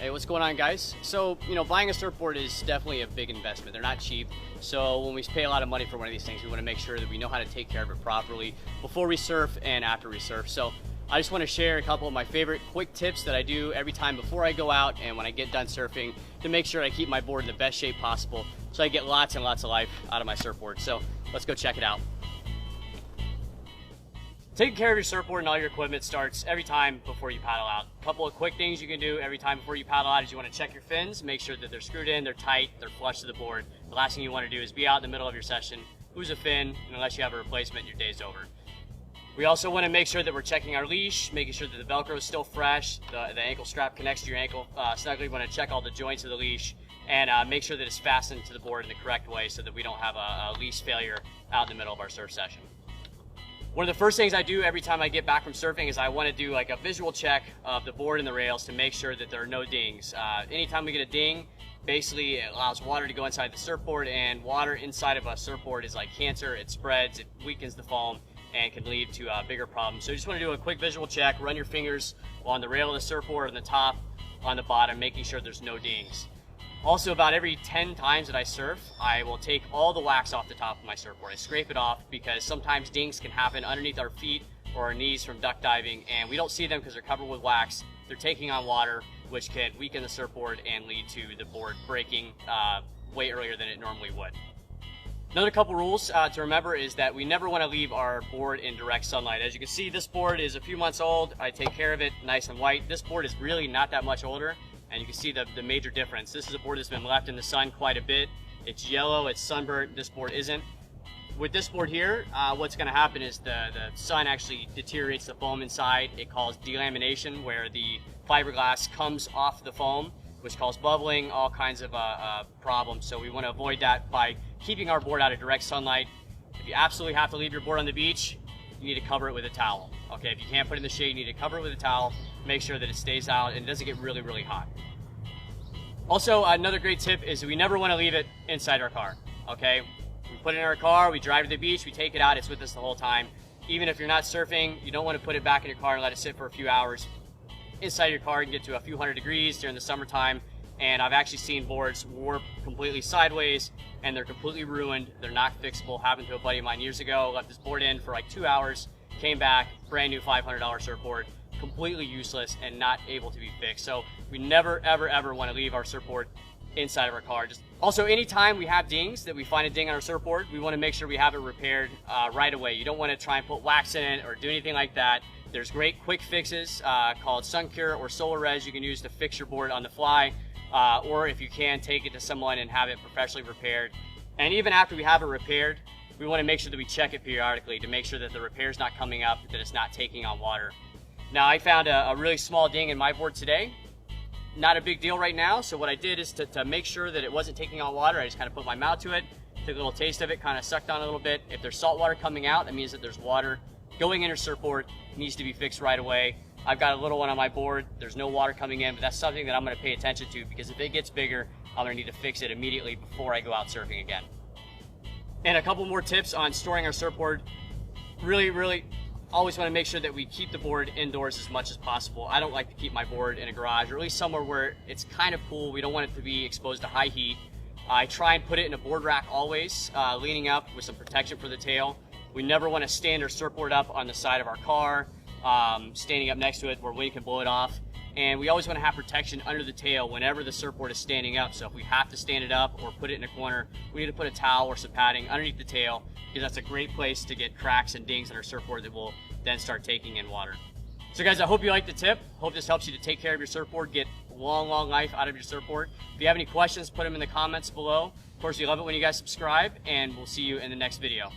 Hey, what's going on, guys? So, buying a surfboard is definitely a big investment. They're not cheap. So when we pay a lot of money for one of these things, we want to make sure that we know how to take care of it properly before we surf and after we surf. So I just want to share a couple of my favorite quick tips that I do every time before I go out and when I get done surfing to make sure I keep my board in the best shape possible so I get lots and lots of life out of my surfboard. So let's go check it out. Taking care of your surfboard and all your equipment starts every time before you paddle out. A couple of quick things you can do every time before you paddle out is you want to check your fins, make sure that they're screwed in, they're tight, they're flush to the board. The last thing you want to do is be out in the middle of your session, lose a fin, and unless you have a replacement, your day's over. We also want to make sure that we're checking our leash, making sure that the Velcro is still fresh, the ankle strap connects to your ankle snugly. We want to check all the joints of the leash and make sure that it's fastened to the board in the correct way so that we don't have a leash failure out in the middle of our surf session. One of the first things I do every time I get back from surfing is I want to do like a visual check of the board and the rails to make sure that there are no dings. Anytime we get a ding, basically it allows water to go inside the surfboard, and water inside of a surfboard is like cancer. It spreads, it weakens the foam, and can lead to bigger problems. So you just want to do a quick visual check, run your fingers on the rail of the surfboard, on the top, on the bottom, making sure there's no dings. Also, about every 10 times that I surf, I will take all the wax off the top of my surfboard. I scrape it off because sometimes dings can happen underneath our feet or our knees from duck diving, and we don't see them because they're covered with wax. They're taking on water, which can weaken the surfboard and lead to the board breaking way earlier than it normally would. Another couple rules to remember is that we never want to leave our board in direct sunlight. As you can see, this board is a few months old. I take care of it nice and white. This board is really not that much older, and you can see the major difference. This is a board that's been left in the sun quite a bit. It's yellow, it's sunburnt. This board isn't. With this board here, what's going to happen is the sun actually deteriorates the foam inside. It causes delamination, where the fiberglass comes off the foam, which causes bubbling, all kinds of problems. So we want to avoid that by keeping our board out of direct sunlight. If you absolutely have to leave your board on the beach, you need to cover it with a towel. Okay, if you can't put it in the shade, you need to cover it with a towel, make sure that it stays out and it doesn't get really, really hot. Also, another great tip is we never want to leave it inside our car. Okay, we put it in our car, we drive to the beach, we take it out, it's with us the whole time. Even if you're not surfing, you don't want to put it back in your car and let it sit for a few hours. Inside your car, you can get to a few hundred degrees during the summertime, and I've actually seen boards warp completely sideways and they're completely ruined. They're not fixable. Happened to a buddy of mine years ago. Left his board in for like 2 hours, came back, brand new $500 surfboard, completely useless and not able to be fixed. So we never, ever, ever want to leave our surfboard inside of our car. Also, anytime we have dings, that we find a ding on our surfboard, we want to make sure we have it repaired right away. You don't want to try and put wax in it or do anything like that. There's great quick fixes called Sun Cure or Solar Res you can use to fix your board on the fly, or if you can, take it to someone and have it professionally repaired. And even after we have it repaired, we want to make sure that we check it periodically to make sure that the repair is not coming up, that it's not taking on water. Now, I found a really small ding in my board today. Not a big deal right now, so what I did is to make sure that it wasn't taking on water, I just kind of put my mouth to it, took a little taste of it, kind of sucked on a little bit. If there's salt water coming out, that means that there's water going in your surfboard, needs to be fixed right away. I've got a little one on my board, there's no water coming in, but that's something that I'm going to pay attention to, because if it gets bigger, I'm going to need to fix it immediately before I go out surfing again. And a couple more tips on storing our surfboard. Really always want to make sure that we keep the board indoors as much as possible. I don't like to keep my board in a garage, or at least somewhere where it's kind of cool. We don't want it to be exposed to high heat. I try and put it in a board rack always, leaning up with some protection for the tail. We never want to stand our surfboard up on the side of our car, standing up next to it where wind can blow it off. And we always want to have protection under the tail whenever the surfboard is standing up. So if we have to stand it up or put it in a corner, we need to put a towel or some padding underneath the tail, because that's a great place to get cracks and dings on our surfboard that will then start taking in water. So guys, I hope you liked the tip. Hope this helps you to take care of your surfboard, get long life out of your surfboard. If you have any questions, put them in the comments below. Of course, we love it when you guys subscribe, and we'll see you in the next video.